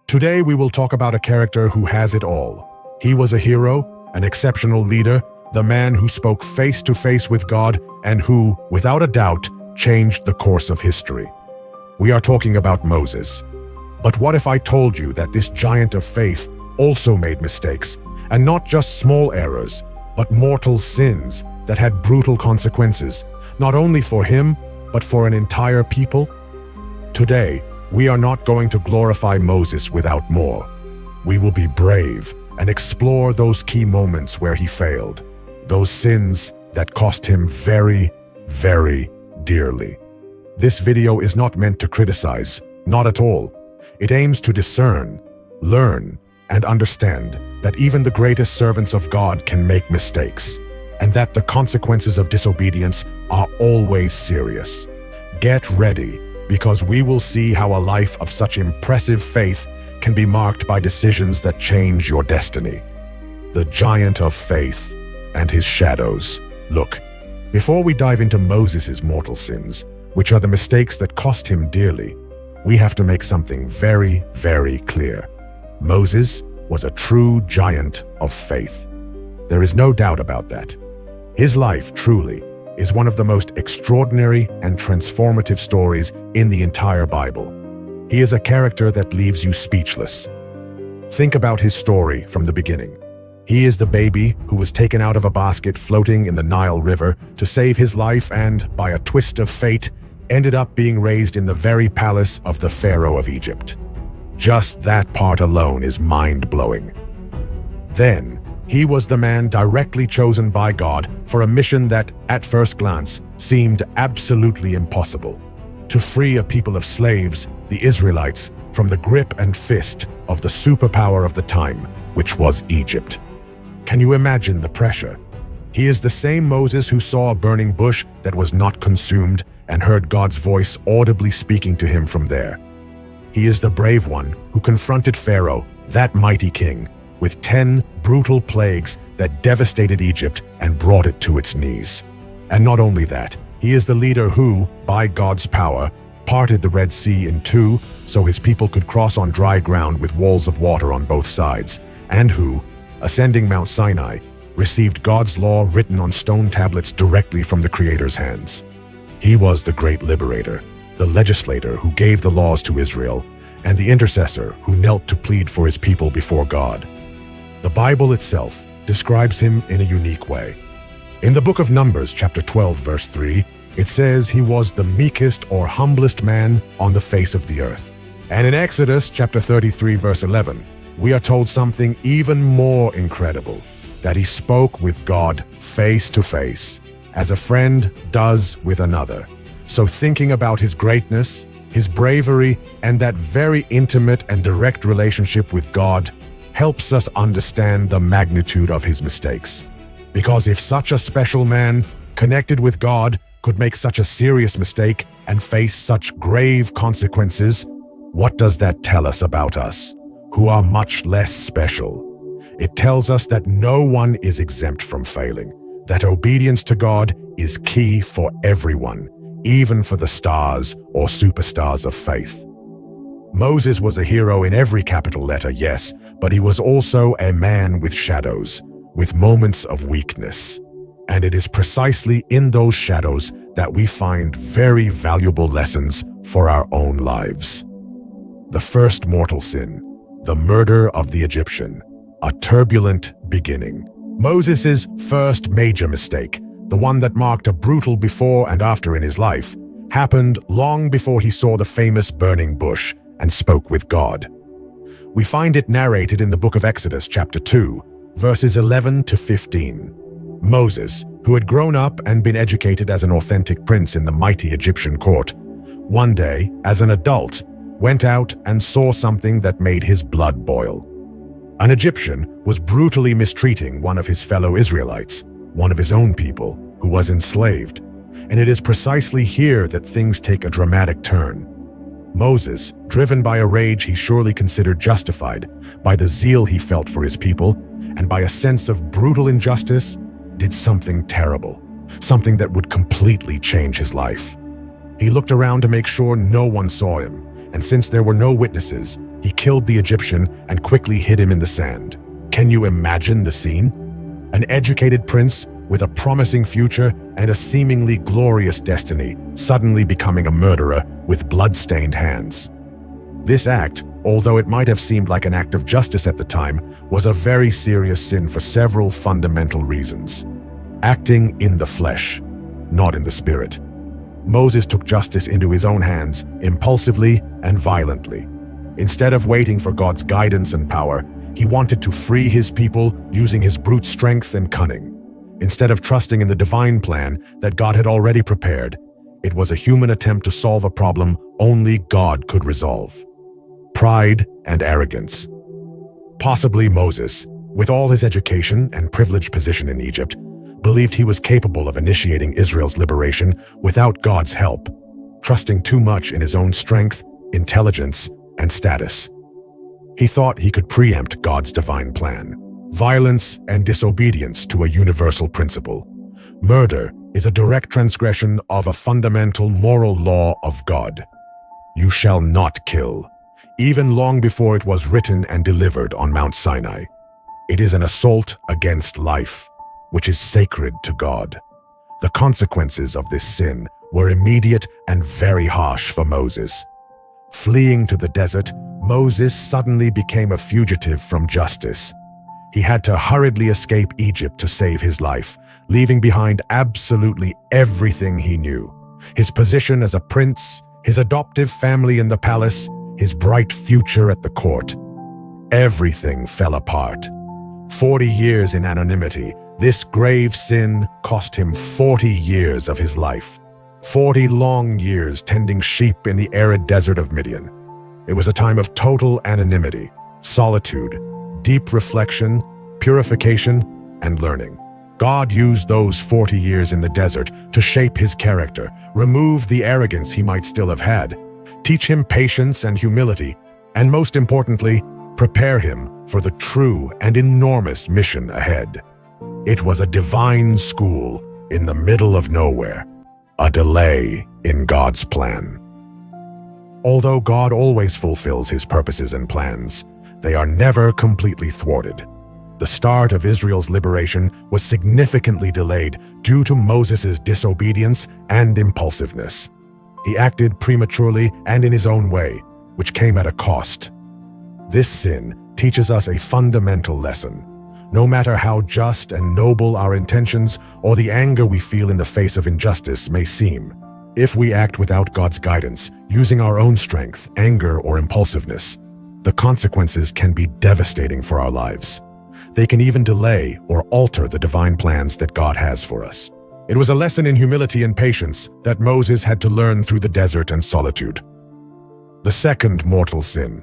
Today we will talk about a character who has it all. He was a hero, an exceptional leader, the man who spoke face to face with God and who, without a doubt, changed the course of history. We are talking about Moses. But what if I told you that this giant of faith also made mistakes, and not just small errors, but mortal sins that had brutal consequences, not only for him, but for an entire people? Today, we are not going to glorify Moses without more. We will be brave and explore those key moments where he failed, those sins that cost him very, very dearly. This video is not meant to criticize, not at all. It aims to discern, learn, and understand that even the greatest servants of God can make mistakes, and that the consequences of disobedience are always serious. Get ready, because we will see how a life of such impressive faith can be marked by decisions that change your destiny. The giant of faith and his shadows. Look, before we dive into Moses' mortal sins, which are the mistakes that cost him dearly, we have to make something very, very clear. Moses was a true giant of faith. There is no doubt about that. His life, truly, is one of the most extraordinary and transformative stories in the entire Bible. He is a character that leaves you speechless. Think about his story from the beginning. He is the baby who was taken out of a basket floating in the Nile River to save his life and, by a twist of fate, ended up being raised in the very palace of the Pharaoh of Egypt. Just that part alone is mind-blowing. Then, he was the man directly chosen by God for a mission that, at first glance, seemed absolutely impossible: to free a people of slaves, the Israelites, from the grip and fist of the superpower of the time, which was Egypt. Can you imagine the pressure? He is the same Moses who saw a burning bush that was not consumed and heard God's voice audibly speaking to him from there. He is the brave one who confronted Pharaoh, that mighty king, with 10 brutal plagues that devastated Egypt and brought it to its knees. And not only that, he is the leader who, by God's power, parted the Red Sea in two so his people could cross on dry ground with walls of water on both sides, and who, ascending Mount Sinai, received God's law written on stone tablets directly from the Creator's hands. He was the great liberator, the legislator who gave the laws to Israel, and the intercessor who knelt to plead for his people before God. The Bible itself describes him in a unique way. In the book of Numbers, chapter 12, verse 3, it says he was the meekest or humblest man on the face of the earth. And in Exodus, chapter 33, verse 11, we are told something even more incredible, that he spoke with God face to face, as a friend does with another. So thinking about his greatness, his bravery, and that very intimate and direct relationship with God helps us understand the magnitude of his mistakes. Because if such a special man, connected with God, could make such a serious mistake and face such grave consequences, what does that tell us about us, who are much less special? It tells us that no one is exempt from failing, that obedience to God is key for everyone, even for the stars or superstars of faith. Moses was a hero in every capital letter, yes, but he was also a man with shadows, with moments of weakness. And it is precisely in those shadows that we find very valuable lessons for our own lives. The first mortal sin, the murder of the Egyptian, a turbulent beginning. Moses' first major mistake, the one that marked a brutal before and after in his life, happened long before he saw the famous burning bush and spoke with God. We find it narrated in the book of Exodus, chapter 2, verses 11 to 15. Moses, who had grown up and been educated as an authentic prince in the mighty Egyptian court, one day, as an adult, went out and saw something that made his blood boil. An Egyptian was brutally mistreating one of his fellow Israelites, one of his own people, who was enslaved. And it is precisely here that things take a dramatic turn. Moses, driven by a rage he surely considered justified, by the zeal he felt for his people, and by a sense of brutal injustice, did something terrible, something that would completely change his life. He looked around to make sure no one saw him, and since there were no witnesses, He killed the Egyptian and quickly hid him in the sand. Can you imagine the scene? An educated prince with a promising future and a seemingly glorious destiny, suddenly becoming a murderer with blood-stained hands. This act, although it might have seemed like an act of justice at the time, was a very serious sin for several fundamental reasons. Acting in the flesh, not in the spirit. Moses took justice into his own hands, impulsively and violently. Instead of waiting for God's guidance and power, he wanted to free his people using his brute strength and cunning. Instead of trusting in the divine plan that God had already prepared, it was a human attempt to solve a problem only God could resolve. Pride and arrogance. Possibly Moses, with all his education and privileged position in Egypt, believed he was capable of initiating Israel's liberation without God's help, trusting too much in his own strength, intelligence, and status. He thought he could preempt God's divine plan. Violence and disobedience to a universal principle. Murder is a direct transgression of a fundamental moral law of God. You shall not kill, even long before it was written and delivered on Mount Sinai. It is an assault against life, which is sacred to God. The consequences of this sin were immediate and very harsh for Moses. Fleeing to the desert, Moses suddenly became a fugitive from justice. He had to hurriedly escape Egypt to save his life, leaving behind absolutely everything he knew. His position as a prince, his adoptive family in the palace, his bright future at the court. Everything fell apart. 40 years in anonymity, this grave sin cost him 40 years of his life. 40 long years tending sheep in the arid desert of Midian. It was a time of total anonymity, solitude, deep reflection, purification, and learning. God used those 40 years in the desert to shape his character, remove the arrogance he might still have had, teach him patience and humility, and most importantly, prepare him for the true and enormous mission ahead. It was a divine school in the middle of nowhere, a delay in God's plan. Although God always fulfills his purposes and plans, they are never completely thwarted. The start of Israel's liberation was significantly delayed due to Moses' disobedience and impulsiveness. He acted prematurely and in his own way, which came at a cost. This sin teaches us a fundamental lesson. No matter how just and noble our intentions or the anger we feel in the face of injustice may seem, if we act without God's guidance, using our own strength, anger, or impulsiveness, the consequences can be devastating for our lives. They can even delay or alter the divine plans that God has for us. It was a lesson in humility and patience that Moses had to learn through the desert and solitude. The second mortal sin,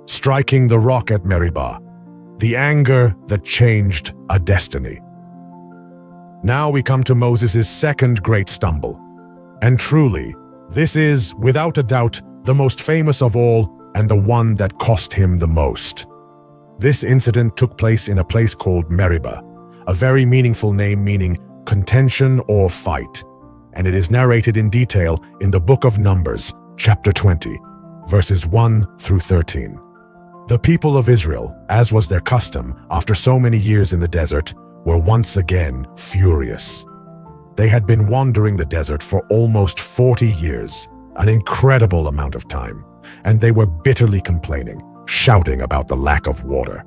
striking the rock at Meriba, the anger that changed a destiny. Now we come to Moses' second great stumble. And truly, this is, without a doubt, the most famous of all and the one that cost him the most. This incident took place in a place called Meriba, a very meaningful name meaning contention or fight, and it is narrated in detail in the book of Numbers, chapter 20, verses 1 through 13. The people of Israel, as was their custom after so many years in the desert, were once again furious. They had been wandering the desert for almost 40 years, an incredible amount of time, and they were bitterly complaining, shouting about the lack of water.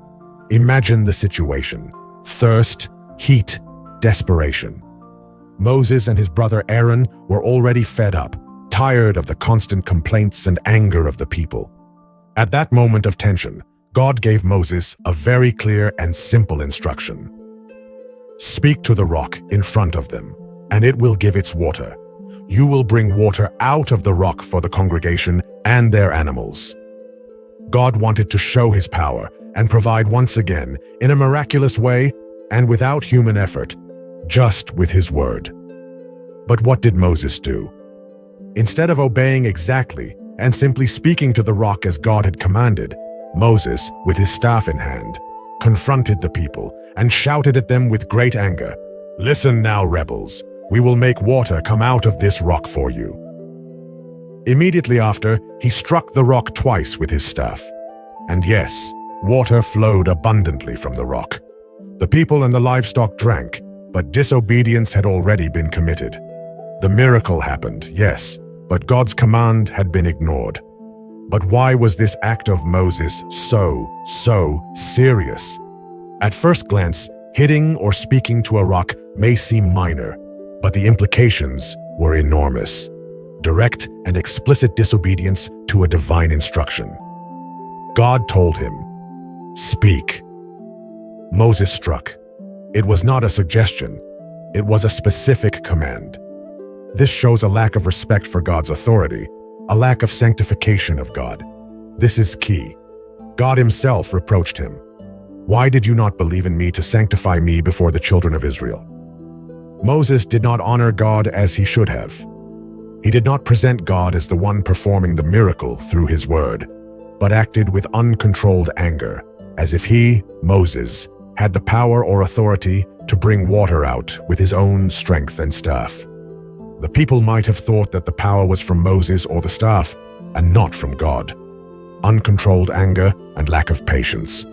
Imagine the situation: thirst, heat, desperation. Moses and his brother Aaron were already fed up, tired of the constant complaints and anger of the people. At that moment of tension, God gave Moses a very clear and simple instruction. Speak to the rock in front of them, and it will give its water. You will bring water out of the rock for the congregation and their animals. God wanted to show his power and provide once again, in a miraculous way and without human effort, just with his word. But what did Moses do? Instead of obeying exactly and simply speaking to the rock as God had commanded, Moses, with his staff in hand, confronted the people and shouted at them with great anger, "Listen now, rebels, we will make water come out of this rock for you." Immediately after, he struck the rock twice with his staff. And yes, water flowed abundantly from the rock. The people and the livestock drank, but disobedience had already been committed. The miracle happened, yes, but God's command had been ignored. But why was this act of Moses so serious? At first glance, hitting or speaking to a rock may seem minor, but the implications were enormous. Direct and explicit disobedience to a divine instruction. God told him, "Speak." Moses struck. It was not a suggestion. It was a specific command. This shows a lack of respect for God's authority, a lack of sanctification of God. This is key. God himself reproached him. "Why did you not believe in me to sanctify me before the children of Israel?" Moses did not honor God as he should have. He did not present God as the one performing the miracle through his word, but acted with uncontrolled anger, as if he, Moses, had the power or authority to bring water out with his own strength and staff. The people might have thought that the power was from Moses or the staff, and not from God. Uncontrolled anger and lack of patience.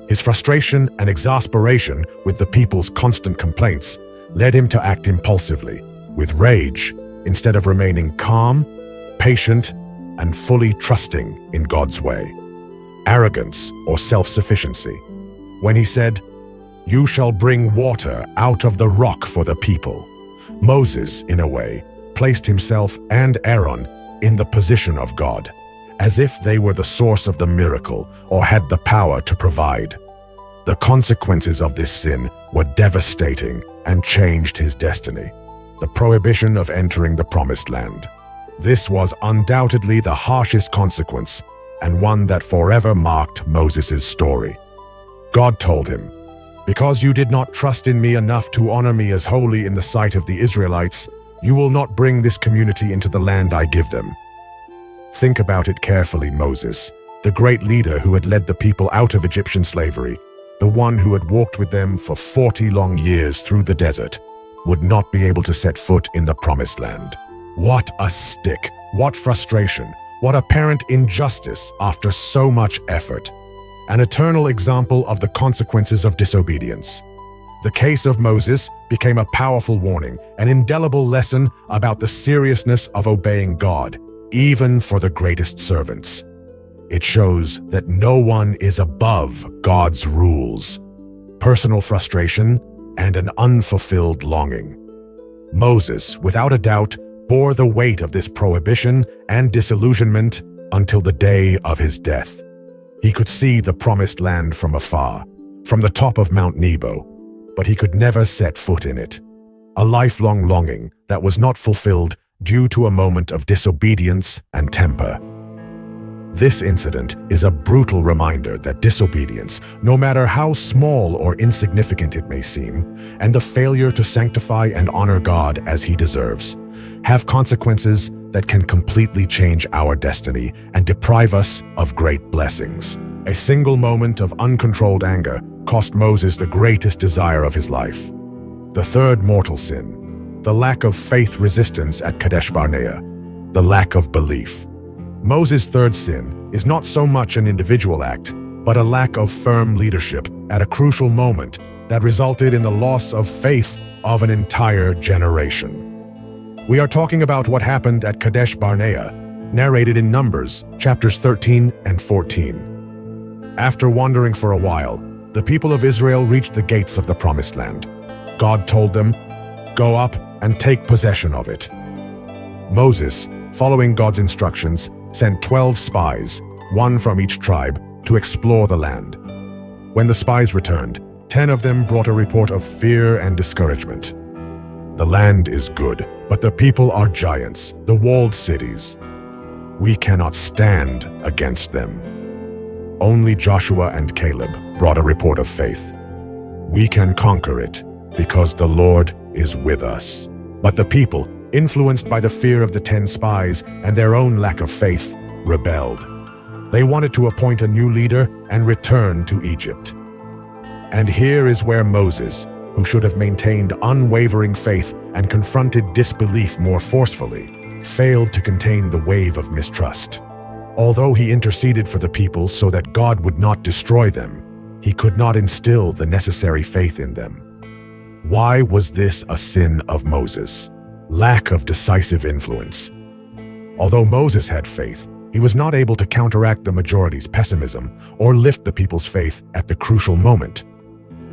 His frustration and exasperation with the people's constant complaints led him to act impulsively, with rage, instead of remaining calm, patient, and fully trusting in God's way. Arrogance or self-sufficiency. When he said, "You shall bring water out of the rock for the people," Moses, in a way, placed himself and Aaron in the position of God, as if they were the source of the miracle or had the power to provide. The consequences of this sin were devastating and changed his destiny. The prohibition of entering the promised land. This was undoubtedly the harshest consequence, and one that forever marked Moses' story. God told him, "Because you did not trust in me enough to honor me as holy in the sight of the Israelites, you will not bring this community into the land I give them." Think about it carefully, Moses, the great leader who had led the people out of Egyptian slavery, the one who had walked with them for 40 long years through the desert, would not be able to set foot in the promised land. What a stick, what frustration, what apparent injustice after so much effort. An eternal example of the consequences of disobedience. The case of Moses became a powerful warning, an indelible lesson about the seriousness of obeying God, even for the greatest servants. It shows that no one is above God's rules. Personal frustration and an unfulfilled longing. Moses, without a doubt, bore the weight of this prohibition and disillusionment until the day of his death. He could see the promised land from afar, from the top of Mount Nebo, but he could never set foot in it. A lifelong longing that was not fulfilled due to a moment of disobedience and temper. This incident is a brutal reminder that disobedience, no matter how small or insignificant it may seem, and the failure to sanctify and honor God as he deserves, have consequences that can completely change our destiny and deprive us of great blessings. A single moment of uncontrolled anger cost Moses the greatest desire of his life. The third mortal sin, the lack of faith resistance at Cades-barnea, the lack of belief. Moses' third sin is not so much an individual act, but a lack of firm leadership at a crucial moment that resulted in the loss of faith of an entire generation. We are talking about what happened at Cades-barnea, narrated in Numbers, chapters 13 and 14. After wandering for a while, the people of Israel reached the gates of the Promised Land. God told them, "Go up and take possession of it." Moses, following God's instructions, sent 12 spies, one from each tribe, to explore the land. When the spies returned, 10 of them brought a report of fear and discouragement. "The land is good, but the people are giants, the walled cities. We cannot stand against them." Only Joshua and Caleb brought a report of faith. "We can conquer it, because the Lord is with us." But the people, influenced by the fear of the 10 spies and their own lack of faith, rebelled. They wanted to appoint a new leader and return to Egypt. And here is where Moses, who should have maintained unwavering faith and confronted disbelief more forcefully, failed to contain the wave of mistrust. Although he interceded for the people so that God would not destroy them, he could not instill the necessary faith in them. Why was this a sin of Moses? Lack of decisive influence. Although Moses had faith, he was not able to counteract the majority's pessimism or lift the people's faith at the crucial moment.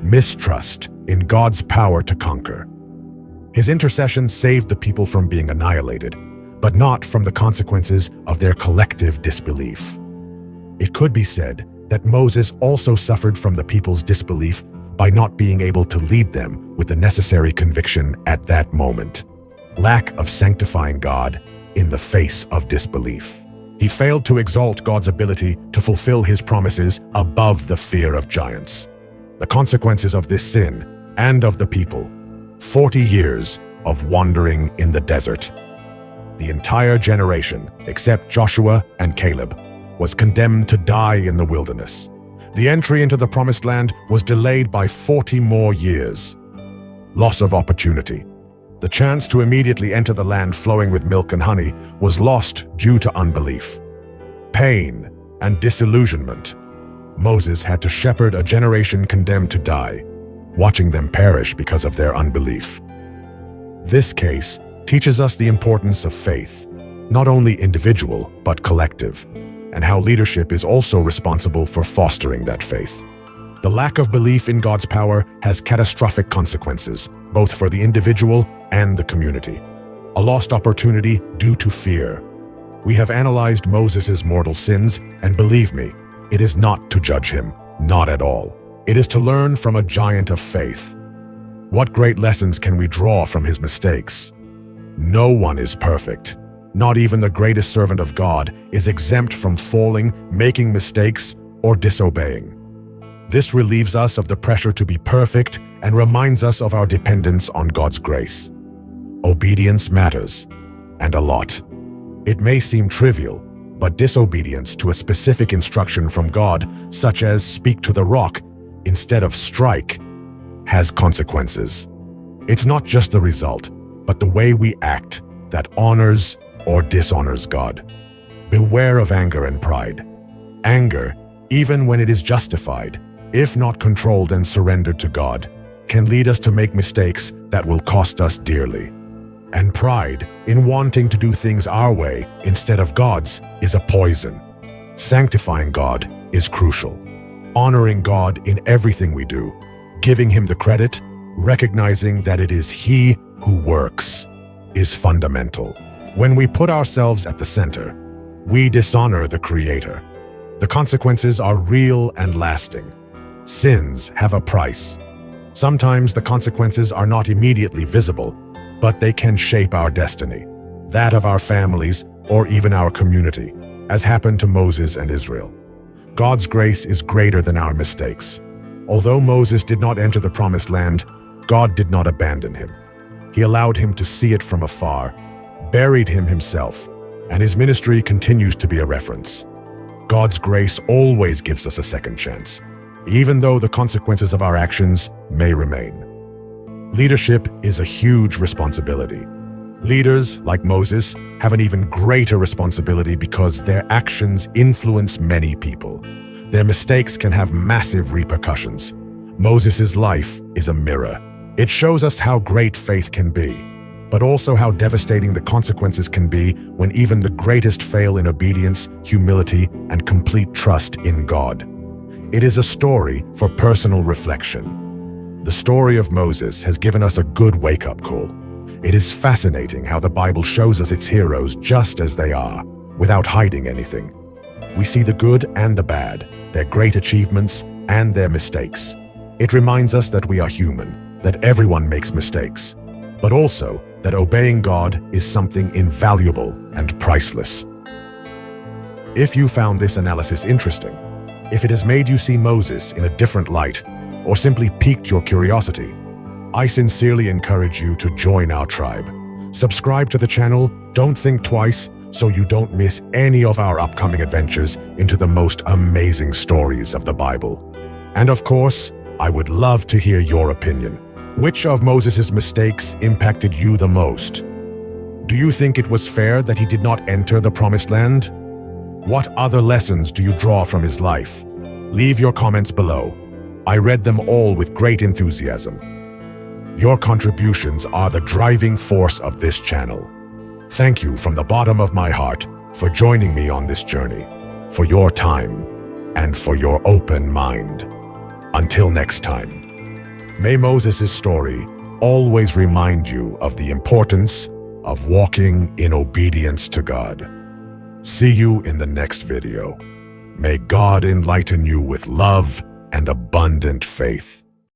Mistrust in God's power to conquer. His intercession saved the people from being annihilated, but not from the consequences of their collective disbelief. It could be said that Moses also suffered from the people's disbelief by not being able to lead them with the necessary conviction at that moment. Lack of sanctifying God in the face of disbelief. He failed to exalt God's ability to fulfill his promises above the fear of giants. The consequences of this sin and of the people, 40 years of wandering in the desert. The entire generation, except Joshua and Caleb, was condemned to die in the wilderness. The entry into the Promised Land was delayed by 40 more years. Loss of opportunity. The chance to immediately enter the land flowing with milk and honey was lost due to unbelief. Pain and disillusionment. Moses had to shepherd a generation condemned to die, watching them perish because of their unbelief. This case teaches us the importance of faith, not only individual but collective, and how leadership is also responsible for fostering that faith. The lack of belief in God's power has catastrophic consequences, both for the individual and the community. A lost opportunity due to fear. We have analyzed Moses' mortal sins, and believe me, it is not to judge him, not at all. It is to learn from a giant of faith. What great lessons can we draw from his mistakes? No one is perfect. Not even the greatest servant of God is exempt from falling, making mistakes, or disobeying. This relieves us of the pressure to be perfect and reminds us of our dependence on God's grace. Obedience matters, and a lot. It may seem trivial, but disobedience to a specific instruction from God, such as speak to the rock instead of strike, has consequences. It's not just the result, but the way we act that honors or dishonors God. Beware of anger and pride. Anger, even when it is justified, if not controlled and surrendered to God, can lead us to make mistakes that will cost us dearly. And pride, in wanting to do things our way instead of God's, is a poison. Sanctifying God is crucial. Honoring God in everything we do, giving him the credit, recognizing that it is he who works, is fundamental. When we put ourselves at the center, we dishonor the Creator. The consequences are real and lasting. Sins have a price. Sometimes the consequences are not immediately visible, but they can shape our destiny, that of our families, or even our community, as happened to Moses and Israel. God's grace is greater than our mistakes. Although Moses did not enter the Promised Land, God did not abandon him. He allowed him to see it from afar, buried him himself, and his ministry continues to be a reference. God's grace always gives us a second chance, even though the consequences of our actions may remain. Leadership is a huge responsibility. Leaders, like Moses, have an even greater responsibility because their actions influence many people. Their mistakes can have massive repercussions. Moses' life is a mirror. It shows us how great faith can be, but also how devastating the consequences can be when even the greatest fail in obedience, humility, and complete trust in God. It is a story for personal reflection. The story of Moses has given us a good wake-up call. It is fascinating how the Bible shows us its heroes just as they are, without hiding anything. We see the good and the bad, their great achievements and their mistakes. It reminds us that we are human, that everyone makes mistakes, but also that obeying God is something invaluable and priceless. If you found this analysis interesting, if it has made you see Moses in a different light, or simply piqued your curiosity, I sincerely encourage you to join our tribe. Subscribe to the channel, don't think twice, so you don't miss any of our upcoming adventures into the most amazing stories of the Bible. And of course, I would love to hear your opinion. Which of Moses' mistakes impacted you the most? Do you think it was fair that he did not enter the Promised Land? What other lessons do you draw from his life? Leave your comments below. I read them all with great enthusiasm. Your contributions are the driving force of this channel. Thank you from the bottom of my heart for joining me on this journey, for your time, and for your open mind. Until next time, may Moses' story always remind you of the importance of walking in obedience to God. See you in the next video. May God enlighten you with love and abundant faith.